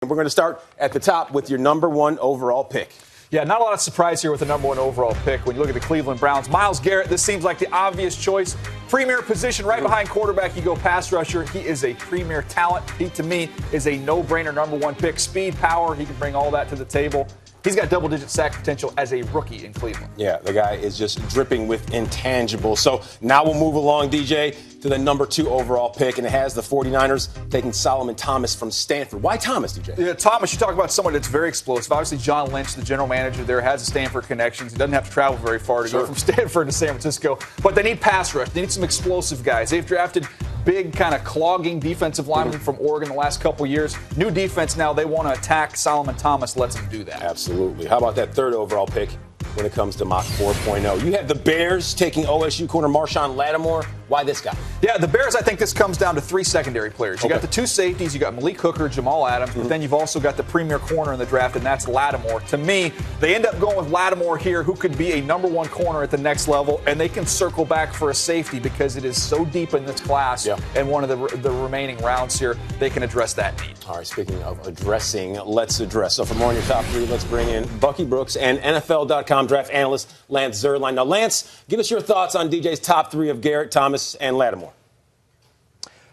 We're going to start at the top with your number 1 overall pick. Yeah, not a lot of surprise here with the number 1 overall pick. When you look at the Cleveland Browns, Myles Garrett, this seems like the obvious choice. Premier position right behind quarterback. You go pass rusher. He is a premier talent. He, to me, is a no-brainer number 1 pick. Speed, power, he can bring all that to the table. He's got double-digit sack potential as a rookie in Cleveland. Yeah, the guy is just dripping with intangibles. So now we'll move along, DJ, to the number 2 overall pick, and it has the 49ers taking Solomon Thomas from Stanford. Why Thomas, DJ? Yeah, Thomas, you talk about someone that's very explosive. Obviously, John Lynch, the general manager there, has the Stanford connections. He doesn't have to travel very far to go from Stanford to San Francisco. But they need pass rush. They need some explosive guys. They've drafted big kind of clogging defensive linemen from Oregon the last couple years. New defense now. They want to attack. Solomon Thomas lets them do that. Absolutely. How about that 3rd overall pick when it comes to Mock 4.0? You have the Bears taking OSU corner Marshawn Lattimore. Why this guy? Yeah, the Bears, I think this comes down to 3 secondary players. You got the 2 safeties. You got Malik Hooker, Jamal Adams, but then you've also got the premier corner in the draft, and that's Lattimore. To me, they end up going with Lattimore here, who could be a number 1 corner at the next level, and they can circle back for a safety because it is so deep in this class. Yeah. And one of the remaining rounds here, they can address that need. All right, speaking of addressing, let's address. So for more on your top 3, let's bring in Bucky Brooks and NFL.com draft analyst Lance Zierlein. Now, Lance, give us your thoughts on DJ's top 3 of Garrett, Thomas, and Lattimore.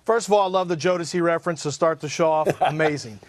First of all, I love the Jodeci reference to start the show off. Amazing.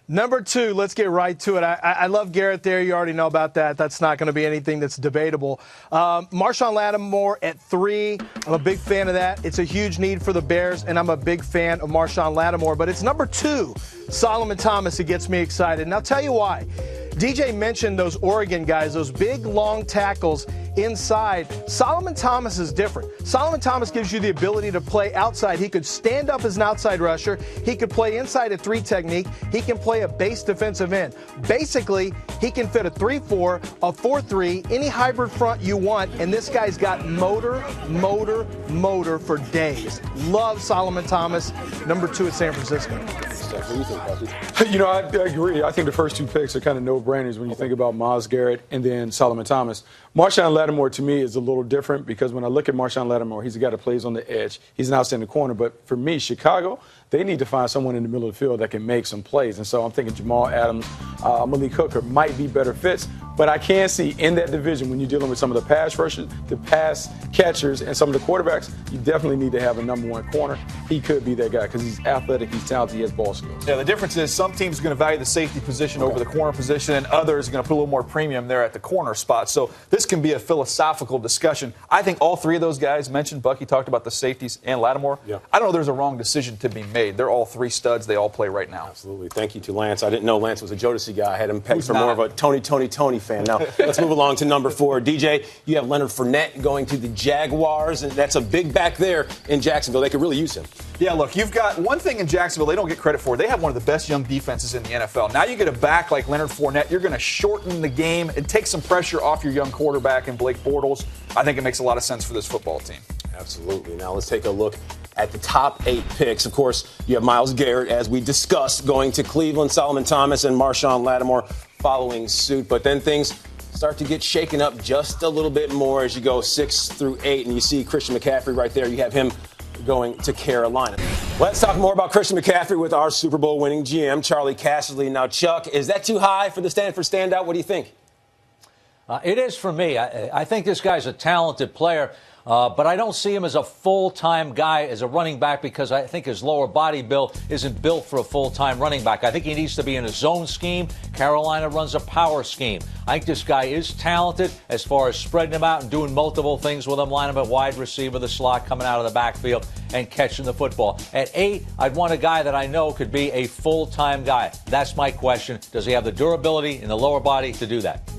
Number 2, let's get right to it. I love Garrett there. You already know about that. That's not going to be anything that's debatable. Marshawn Lattimore at 3. I'm a big fan of that. It's a huge need for the Bears, and I'm a big fan of Marshawn Lattimore. But it's number 2, Solomon Thomas, that gets me excited. And I'll tell you why. DJ mentioned those Oregon guys, those big, long tackles inside. Solomon Thomas is different. Solomon Thomas gives you the ability to play outside. He could stand up as an outside rusher. He could play inside a 3 technique. He can play a base defensive end. Basically, he can fit a 3-4, a 4-3, any hybrid front you want, and this guy's got motor for days. Love Solomon Thomas, number 2 at San Francisco. What do you think, Bucky? You know, I agree. I think the first 2 picks are kind of no-brainers when you think about Myles Garrett and then Solomon Thomas. Marshawn Lattimore, to me, is a little different because when I look at Marshawn Lattimore, he's a guy that plays on the edge. He's an outstanding corner. But for me, Chicago, they need to find someone in the middle of the field that can make some plays. And so I'm thinking Jamal Adams, Malik Hooker might be better fits. But I can see in that division, when you're dealing with some of the pass rushers, the pass catchers, and some of the quarterbacks, you definitely need to have a number 1 corner. He could be that guy because he's athletic, he's talented, he has ball skills. Yeah, the difference is some teams are going to value the safety position over the corner position, and others are going to put a little more premium there at the corner spot. So this can be a philosophical discussion. I think all 3 of those guys mentioned, Bucky talked about the safeties and Lattimore. Yeah. I don't know there's a wrong decision to be made. They're all 3 studs. They all play right now. Absolutely. Thank you to Lance. I didn't know Lance was a Jodeci guy. I had him pegged for more of a Tony fan. Now, let's move along to number 4. DJ, you have Leonard Fournette going to the Jaguars, and that's a big back there in Jacksonville. They could really use him. Yeah, look, you've got one thing in Jacksonville they don't get credit for. They have one of the best young defenses in the NFL. Now you get a back like Leonard Fournette, you're going to shorten the game and take some pressure off your young quarterback in Blake Bortles. I think it makes a lot of sense for this football team. Absolutely. Now let's take a look at the top 8 picks. Of course, you have Myles Garrett, as we discussed, going to Cleveland, Solomon Thomas, and Marshawn Lattimore following suit. But then things start to get shaken up just a little bit more as you go 6 through 8, and you see Christian McCaffrey right there. You have him going to Carolina. Let's talk more about Christian McCaffrey with our Super Bowl winning GM, Charlie Casserly. Now, Chuck, is that too high for the Stanford standout? What do you think? It is for me. I think this guy's a talented player. But I don't see him as a full-time guy, as a running back, because I think his lower body build isn't built for a full-time running back. I think he needs to be in a zone scheme. Carolina runs a power scheme. I think this guy is talented as far as spreading him out and doing multiple things with him, line him at wide receiver, the slot, coming out of the backfield, and catching the football. At 8, I'd want a guy that I know could be a full-time guy. That's my question. Does he have the durability in the lower body to do that?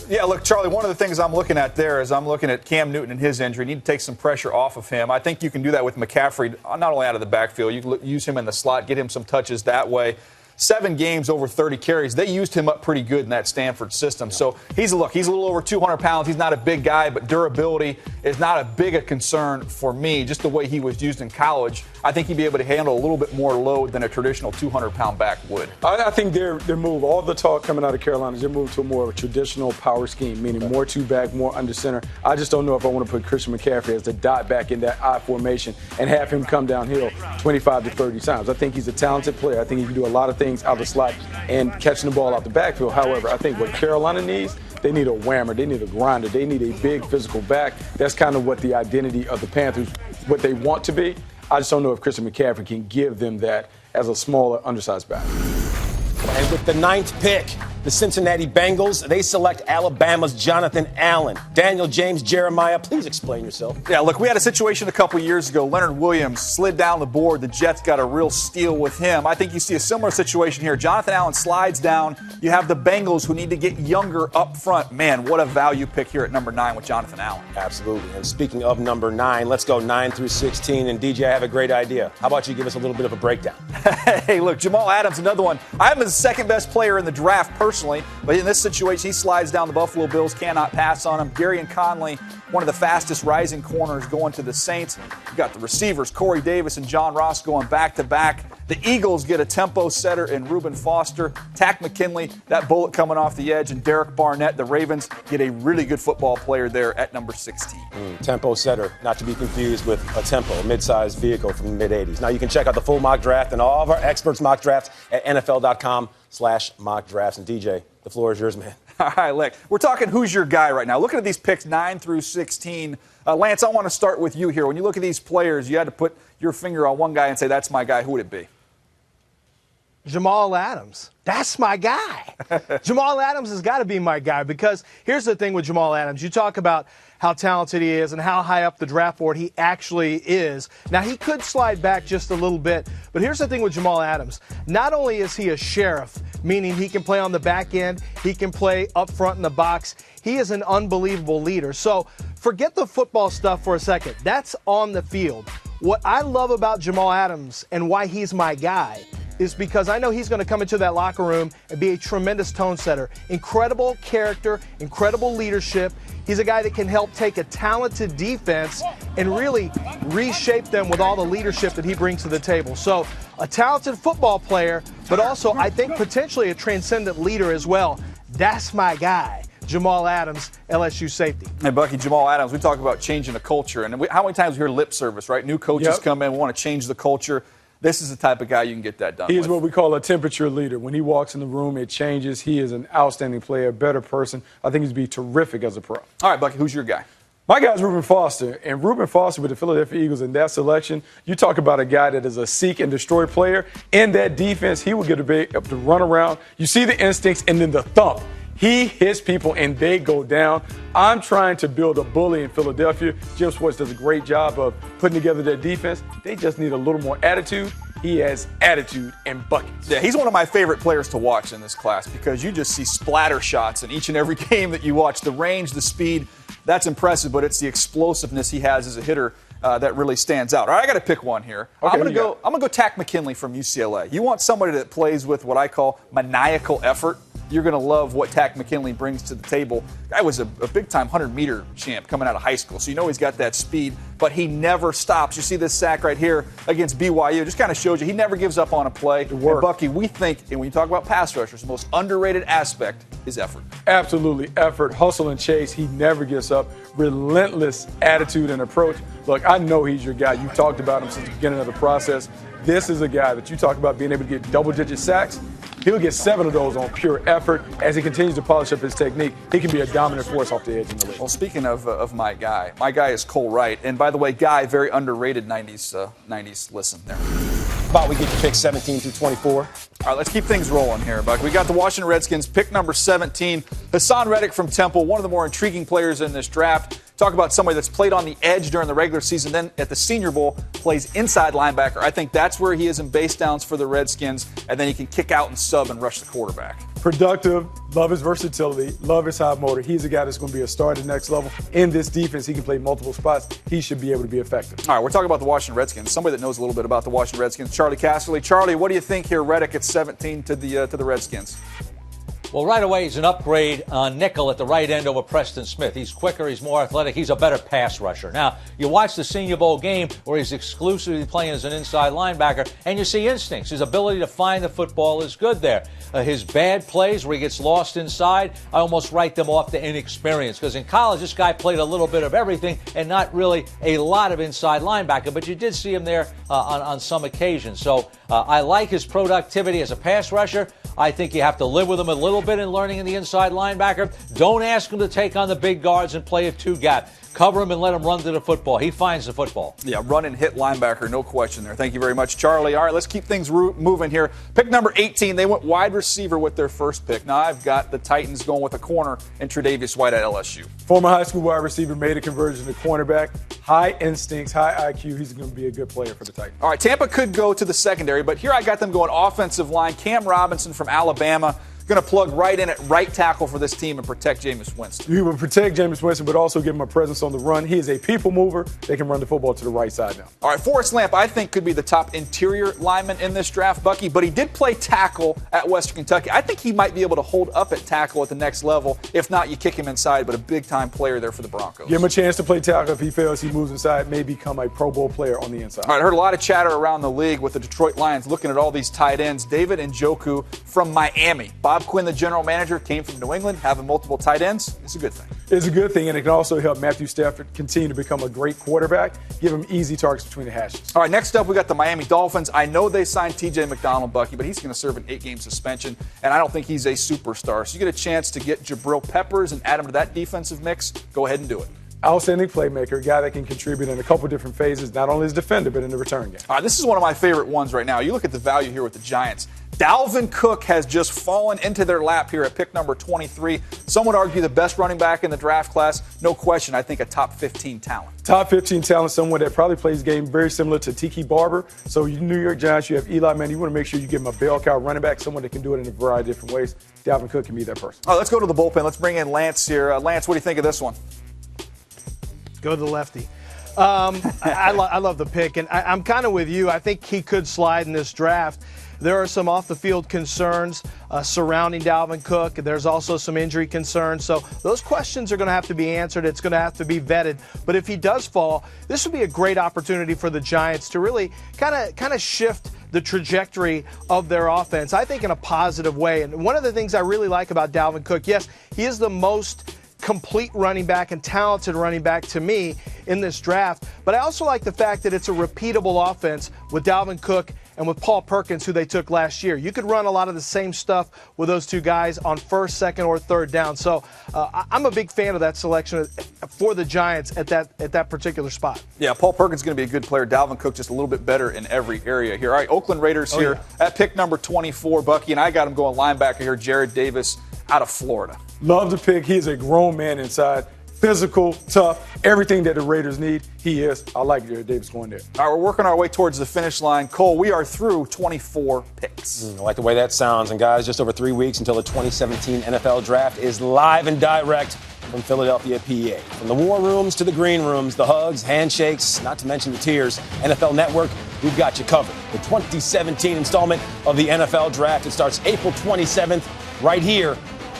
Yeah, look, Charlie, one of the things I'm looking at there is I'm looking at Cam Newton and his injury. You need to take some pressure off of him. I think you can do that with McCaffrey, not only out of the backfield. You can use him in the slot, get him some touches that way. 7 games, over 30 carries. They used him up pretty good in that Stanford system. So he's a little over 200 pounds. He's not a big guy, but durability is not a big a concern for me. Just the way he was used in college, I think he'd be able to handle a little bit more load than a traditional 200-pound back would. I think their move, all the talk coming out of Carolina, is their move to a more of a traditional power scheme, meaning more two-back, more under center. I just don't know if I want to put Christian McCaffrey as the dot back in that I formation and have him come downhill 25 to 30 times. I think he's a talented player. I think he can do a lot of things out of the slot and catching the ball out the backfield. However, I think what Carolina needs, they need a whammer. They need a grinder. They need a big physical back. That's kind of what the identity of the Panthers, what they want to be. I just don't know if Christian McCaffrey can give them that as a smaller, undersized back. And with the 9th pick, the Cincinnati Bengals, they select Alabama's Jonathan Allen. Daniel James Jeremiah, please explain yourself. Yeah, look, we had a situation a couple years ago. Leonard Williams slid down the board. The Jets got a real steal with him. I think you see a similar situation here. Jonathan Allen slides down. You have the Bengals who need to get younger up front. Man, what a value pick here at number 9 with Jonathan Allen. Absolutely. And speaking of number 9, let's go 9 through 16. And DJ, I have a great idea. How about you give us a little bit of a breakdown? Hey, look, Jamal Adams, another one. I have him as the second best player in the draft personally, but in this situation, he slides down. The Buffalo Bills cannot pass on him. Gary and Conley, one of the fastest rising corners going to the Saints. You've got the receivers, Corey Davis and John Ross going back-to-back. The Eagles get a tempo setter in Reuben Foster. Takk McKinley, that bullet coming off the edge, and Derek Barnett. The Ravens get a really good football player there at number 16. Tempo setter, not to be confused with a Tempo, a mid-sized vehicle from the mid-'80s. Now you can check out the full mock draft and all of our experts' mock drafts at NFL.com/mock drafts. And DJ, the floor is yours, man. All right, Leck. We're talking who's your guy right now. Looking at these picks 9 through 16. Lance, I want to start with you here. When you look at these players, you had to put your finger on one guy and say, that's my guy. Who would it be? Jamal Adams. That's my guy. Jamal Adams has got to be my guy because here's the thing with Jamal Adams. You talk about how talented he is and how high up the draft board he actually is. Now, he could slide back just a little bit, but here's the thing with Jamal Adams. Not only is he a sheriff, meaning he can play on the back end, he can play up front in the box, he is an unbelievable leader. So forget the football stuff for a second. That's on the field. What I love about Jamal Adams and why he's my guy is because I know he's going to come into that locker room and be a tremendous tone setter. Incredible character, incredible leadership. He's a guy that can help take a talented defense and really reshape them with all the leadership that he brings to the table. So a talented football player, but also I think potentially a transcendent leader as well. That's my guy. Jamal Adams, LSU safety. Hey, Bucky, Jamal Adams, we talk about changing a culture. And how many times we hear lip service, right? New coaches come in, want to change the culture. This is the type of guy you can get that done He with. is what we call a temperature leader. When he walks in the room, it changes. He is an outstanding player, a better person. I think he'd be terrific as a pro. All right, Bucky, who's your guy? My guy's Reuben Foster. And Reuben Foster with the Philadelphia Eagles in that selection, you talk about a guy that is a seek and destroy player. In that defense, he will get up to run around. You see the instincts and then the thump. He hits people and they go down. I'm trying to build a bully in Philadelphia. Jim Schwartz does a great job of putting together their defense. They just need a little more attitude. He has attitude and buckets. Yeah, he's one of my favorite players to watch in this class because you just see splatter shots in each and every game that you watch. The range, the speed, that's impressive, but it's the explosiveness he has as a hitter that really stands out. All right, I got to pick one here. Okay, I'm going to go Takk McKinley from UCLA. You want somebody that plays with what I call maniacal effort. You're going to love what Takk McKinley brings to the table. Guy was a big-time 100-meter champ coming out of high school, so you know he's got that speed, but he never stops. You see this sack right here against BYU. It just kind of shows you he never gives up on a play. And Bucky, we think, and when you talk about pass rushers, the most underrated aspect is effort. Absolutely. Effort, hustle, and chase. He never gives up. Relentless attitude and approach. Look, I know he's your guy. You've talked about him since the beginning of the process. This is a guy that you talk about being able to get double-digit sacks. He'll get 7 of those on pure effort. As he continues to polish up his technique, he can be a dominant force off the edge in the league. Well, speaking of my guy is Cole Wright. And by the way, Guy, very underrated 90s listen there. About we get to pick 17 through 24. All right, let's keep things rolling here, Buck. We got the Washington Redskins, pick number 17. Hassan Reddick from Temple, one of the more intriguing players in this draft. Talk about somebody that's played on the edge during the regular season, then at the Senior Bowl plays inside linebacker. I think that's where he is in base downs for the Redskins, and then he can kick out and sub and rush the quarterback. Productive, love his versatility, love his high motor. He's a guy that's going to be a star at the next level. In this defense, he can play multiple spots. He should be able to be effective. All right, we're talking about the Washington Redskins. Somebody that knows a little bit about the Washington Redskins, Charlie Casserly. Charlie, what do you think here? Reddick at 17 to the Redskins. Well, right away, he's an upgrade on nickel at the right end over Preston Smith. He's quicker, he's more athletic, he's a better pass rusher. Now, you watch the Senior Bowl game where he's exclusively playing as an inside linebacker, and you see instincts. His ability to find the football is good there. His bad plays where he gets lost inside, I almost write them off to inexperience, because in college, this guy played a little bit of everything and not really a lot of inside linebacker, but you did see him there on some occasions. So I like his productivity as a pass rusher. I think you have to live with him a little bit in learning in the inside linebacker. Don't ask him to take on the big guards and play a two-gap. Cover him and let him run to the football. He finds the football. Yeah, run and hit linebacker, no question there. Thank you very much, Charlie. All right, let's keep things moving here. Pick number 18, they went wide receiver with their first pick. Now I've got the Titans going with a corner and Tre'Davious White at LSU. Former high school wide receiver, made a conversion to cornerback. High instincts, high IQ. He's going to be a good player for the Titans. All right, Tampa could go to the secondary, but here I got them going offensive line. Cam Robinson from Alabama. Going to plug right in at right tackle for this team and protect Jameis Winston. He will protect Jameis Winston, but also give him a presence on the run. He is a people mover. They can run the football to the right side now. All right, Forrest Lamp, I think, could be the top interior lineman in this draft, Bucky, but he did play tackle at Western Kentucky. I think he might be able to hold up at tackle at the next level. If not, you kick him inside, but a big-time player there for the Broncos. Give him a chance to play tackle. If he fails, he moves inside, may become a Pro Bowl player on the inside. All right, I heard a lot of chatter around the league with the Detroit Lions looking at all these tight ends. David Njoku from Miami. Bob Quinn, the general manager, came from New England. Having multiple tight ends is a good thing. It's a good thing, and it can also help Matthew Stafford continue to become a great quarterback. Give him easy targets between the hashes. All right, next up, we got the Miami Dolphins. I know they signed T.J. McDonald, Bucky, but he's going to serve an 8-game suspension, and I don't think he's a superstar. So you get a chance to get Jabril Peppers and add him to that defensive mix. Go ahead and do it. Outstanding playmaker, a guy that can contribute in a couple different phases, not only as a defender, but in the return game. All right, this is one of my favorite ones right now. You look at the value here with the Giants. Dalvin Cook has just fallen into their lap here at pick number 23. Some would argue the best running back in the draft class. No question, I think a top 15 talent. Top 15 talent, someone that probably plays game very similar to Tiki Barber. So you New York Giants, you have Eli Manning. You want to make sure you give him a bell cow running back, someone that can do it in a variety of different ways. Dalvin Cook can be that person. All right, let's go to the bullpen. Let's bring in Lance here. Lance, what do you think of this one? Go to the lefty. I love the pick, and I'm kind of with you. I think he could slide in this draft. There are some off-the-field concerns surrounding Dalvin Cook. There's also some injury concerns. So those questions are going to have to be answered. It's going to have to be vetted. But if he does fall, this would be a great opportunity for the Giants to really kind of shift the trajectory of their offense, I think, in a positive way. And one of the things I really like about Dalvin Cook, yes, he is the most complete running back and talented running back to me in this draft. But I also like the fact that it's a repeatable offense with Dalvin Cook and with Paul Perkins, who they took last year. You could run a lot of the same stuff with those two guys on first, second, or third down. So I'm a big fan of that selection for the Giants at that particular spot. Yeah, Paul Perkins is going to be a good player. Dalvin Cook just a little bit better in every area here. All right, Oakland Raiders here at pick number 24, Bucky, and I got him going linebacker here, Jared Davis out of Florida. Love the pick. He's a grown man inside. Physical, tough, everything that the Raiders need, he is. I like Jared Davis going there. All right, we're working our way towards the finish line. Cole, we are through 24 picks. I like the way that sounds. And, guys, just over 3 weeks until the 2017 NFL Draft is live and direct from Philadelphia, PA. From the war rooms to the green rooms, the hugs, handshakes, not to mention the tears, NFL Network, we've got you covered. The 2017 installment of the NFL Draft. It starts April 27th right here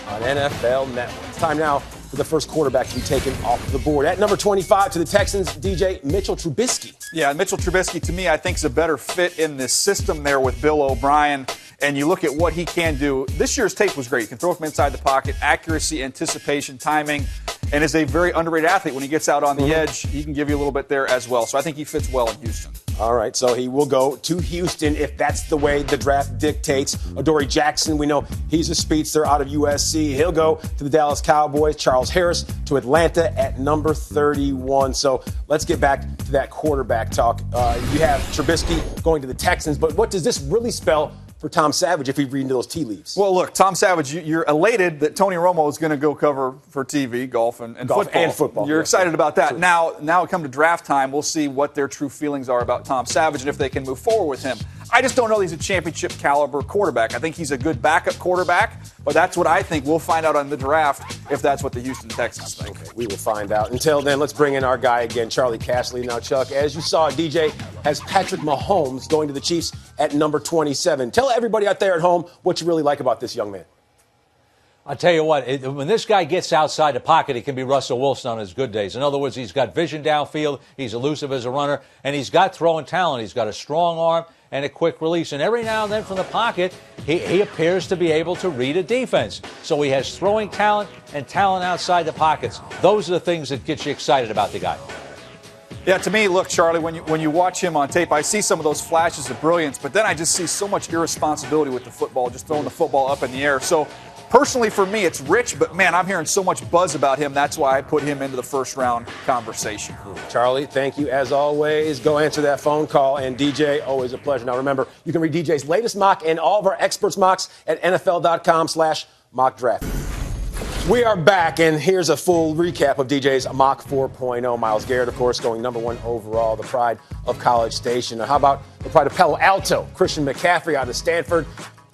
on NFL Network. It's time now for the first quarterback to be taken off the board. At number 25 to the Texans, DJ Mitchell Trubisky. Yeah, Mitchell Trubisky, to me, I think is a better fit in this system there with Bill O'Brien. And you look at what he can do. This year's tape was great. You can throw from inside the pocket, accuracy, anticipation, timing, and is a very underrated athlete. When he gets out on the edge, he can give you a little bit there as well. So I think he fits well in Houston. All right, so he will go to Houston if that's the way the draft dictates. Adoree Jackson, we know he's a speedster out of USC. He'll go to the Dallas Cowboys. Charles Harris to Atlanta at number 31. So let's get back to that quarterback talk. You have Trubisky going to the Texans, but what does this really spell for Tom Savage if he read into those tea leaves? Well, look, Tom Savage, you're elated that Tony Romo is going to go cover for TV, golf and football. You're excited about that. Now it come to draft time, we'll see what their true feelings are about Tom Savage and if they can move forward with him. I just don't know he's a championship caliber quarterback. I think he's a good backup quarterback, but that's what I think. We'll find out on the draft if that's what the Houston Texans think. Okay, we will find out. Until then, let's bring in our guy again, Charlie Casserly. Now, Chuck, as you saw, DJ has Patrick Mahomes going to the Chiefs at number 27. Tell everybody out there at home what you really like about this young man. I'll tell you what, when this guy gets outside the pocket, he can be Russell Wilson on his good days. In other words, he's got vision downfield, he's elusive as a runner, and he's got throwing talent. He's got a strong arm and a quick release. And every now and then from the pocket, he appears to be able to read a defense. So he has throwing talent and talent outside the pockets. Those are the things that get you excited about the guy. Yeah, to me, look, Charlie, when you watch him on tape, I see some of those flashes of brilliance, but then I just see so much irresponsibility with the football, just throwing the football up in the air. So personally, for me, it's rich, but man, I'm hearing so much buzz about him. That's why I put him into the first round conversation. Charlie, thank you as always. Go answer that phone call. And DJ, always a pleasure. Now remember, you can read DJ's latest mock and all of our experts' mocks at NFL.com/mockdraft. We are back, and here's a full recap of DJ's Mock 4.0. Myles Garrett, of course, going #1 overall, the pride of College Station. Now, how about the pride of Palo Alto, Christian McCaffrey out of Stanford?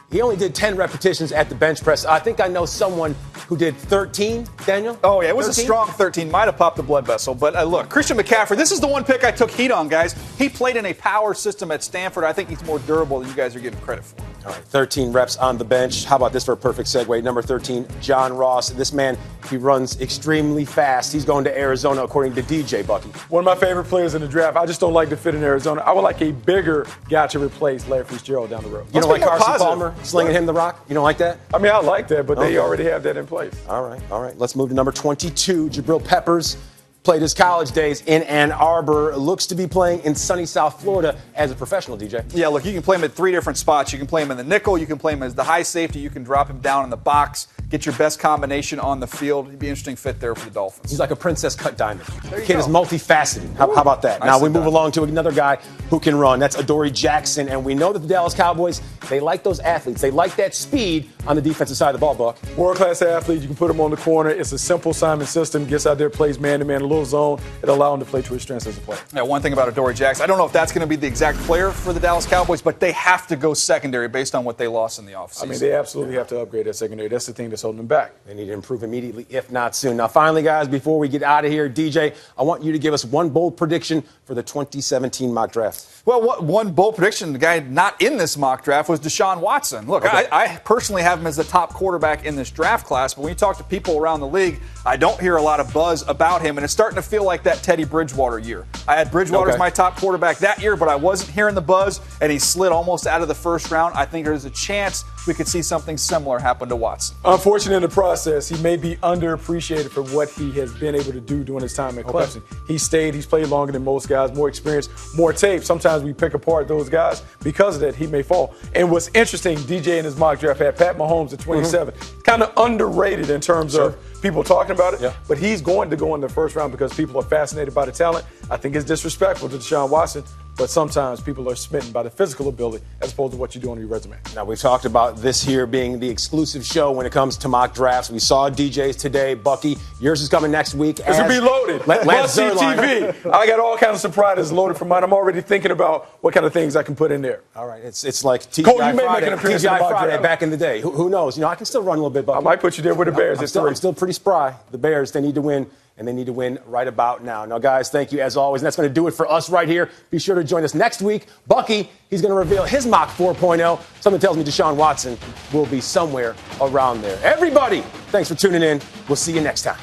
He only did 10 repetitions at the bench press. I think I know someone who did 13, Daniel? Oh, yeah, it was 13? a strong 13. Might have popped the blood vessel. But look, Christian McCaffrey, this is the one pick I took heat on, guys. He played in a power system at Stanford. I think he's more durable than you guys are giving credit for. All right, 13 reps on the bench. How about this for a perfect segue? Number 13, John Ross. This man, he runs extremely fast. He's going to Arizona, according to DJ Bucky. One of my favorite players in the draft. I just don't like to fit in Arizona. I would like a bigger guy to replace Larry Fitzgerald down the road. You don't like Carson Palmer slinging him the rock? You don't like that? I mean, I like that, but they already have that in place. All right. Let's move to number 22, Jabril Peppers. Played his college days in Ann Arbor. Looks to be playing in sunny South Florida as a professional, DJ. Yeah, look, you can play him at 3 different spots. You can play him in the nickel. You can play him as the high safety. You can drop him down in the box. Get your best combination on the field. He'd be an interesting fit there for the Dolphins. He's like a princess cut diamond. There The you kid go. is multifaceted. How about that? Now we move done. along to another guy who can run. That's Adoree Jackson. And we know that the Dallas Cowboys, they like those athletes. They like that speed on the defensive side of the ball, Buck. World-class athlete. You can put him on the corner. It's a simple Simon system. Gets out there, plays man-to-man, a little zone. It allows him to play to his strengths as a player. Yeah, one thing about Adoree Jackson, I don't know if that's going to be the exact player for the Dallas Cowboys, but they have to go secondary based on what they lost in the offseason. I mean, they absolutely have to upgrade that secondary. That's the thing that's holding them back. They need to improve immediately, if not soon. Now, finally, guys, before we get out of here, DJ, I want you to give us one bold prediction for the 2017 mock draft. Well, one bold prediction, the guy not in this mock draft, was Deshaun Watson. Look, Okay. I personally have him as the top quarterback in this draft class, but when you talk to people around the league, I don't hear a lot of buzz about him, and it's starting to feel like that Teddy Bridgewater year. I had Bridgewater as my top quarterback that year, but I wasn't hearing the buzz, and he slid almost out of the first round. I think there's a chance we could see something similar happen to Watson. Unfortunately, in the process, he may be underappreciated for what he has been able to do during his time at Clemson. He's played longer than most guys, more experience, more tape. Sometimes we pick apart those guys. Because of that, he may fall. And what's interesting, DJ in his mock draft had Pat Mahomes at 27. Kind of underrated in terms of people talking about it. Yeah. But he's going to go in the first round because people are fascinated by the talent. I think it's disrespectful to Deshaun Watson, but sometimes people are smitten by the physical ability as opposed to what you do on your resume. Now, we've talked about this here being the exclusive show when it comes to mock drafts. We saw DJ's today. Bucky, yours is coming next week. It's going to be loaded. Lance See Zierlein. TV. I got all kinds of surprises loaded for mine. I'm already thinking about what kind of things I can put in there. All right, it's like TGI Cole, you may Friday, make an appearance in the TGI mock Friday draft. back in the day. Who knows? I can still run a little bit, Bucky. I might put you there with the Bears. I'm still pretty spry. The Bears, they need to win, and they need to win right about now. Now, guys, thank you as always. And that's going to do it for us right here. Be sure to join us next week. Bucky, he's going to reveal his mock 4.0. Something tells me Deshaun Watson will be somewhere around there. Everybody, thanks for tuning in. We'll see you next time.